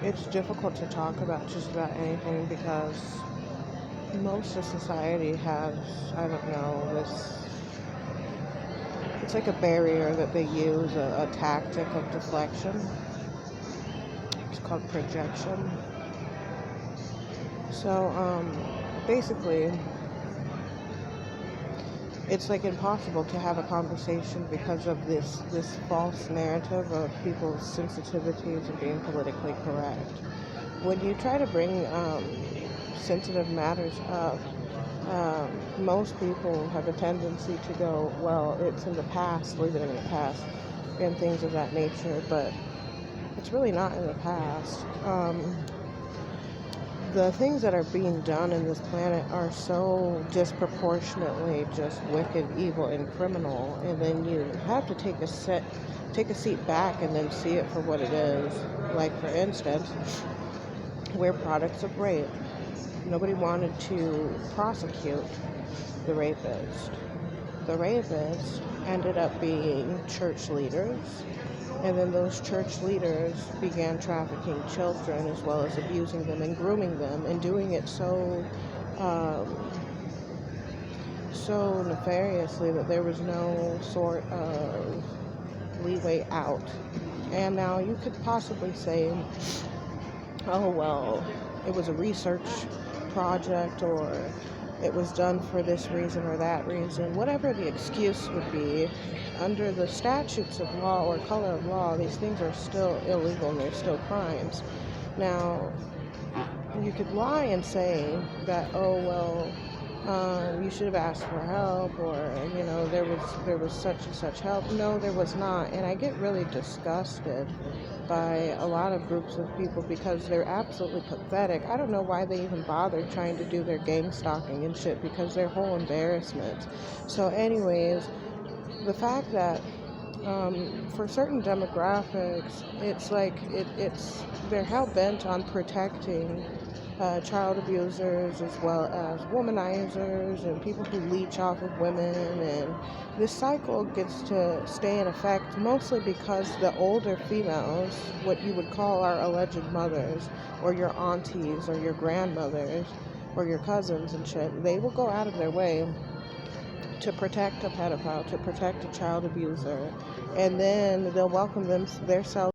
It's difficult to talk about just about anything because most of society has, I don't know, it's like a barrier that they use, a tactic of deflection. It's called projection. So, basically, it's like impossible to have a conversation because of this false narrative of people's sensitivities and being politically correct. When you try to bring sensitive matters up, most people have a tendency to go, well, it's in the past, leave it in the past, and things of that nature, but it's really not in the past. The things that are being done in this planet are so disproportionately just wicked, evil, and criminal, and then you have to take a seat back and then see it for what it is. Like, for instance, we're products of rape. Nobody wanted to prosecute the rapist. The rapist ended up being church leaders, and then those church leaders began trafficking children as well as abusing them and grooming them and doing it so nefariously that there was no sort of leeway out. And now you could possibly say, oh, well, it was a research project, or it was done for this reason or that reason. Whatever the excuse would be, under the statutes of law or color of law, these things are still illegal and they're still crimes. Now, you could lie and say that, oh, well, you should have asked for help, or, there was such and such help. No, there was not. And I get really disgusted by a lot of groups of people because they're absolutely pathetic. I don't know why they even bother trying to do their gang stalking and shit, because they're whole embarrassment. So anyways, the fact that for certain demographics, it's like they're hell-bent on protecting child abusers as well as womanizers and people who leech off of women, and this cycle gets to stay in effect mostly because the older females, what you would call our alleged mothers or your aunties or your grandmothers or your cousins and shit, they will go out of their way to protect a pedophile, to protect a child abuser, and then they'll welcome them themselves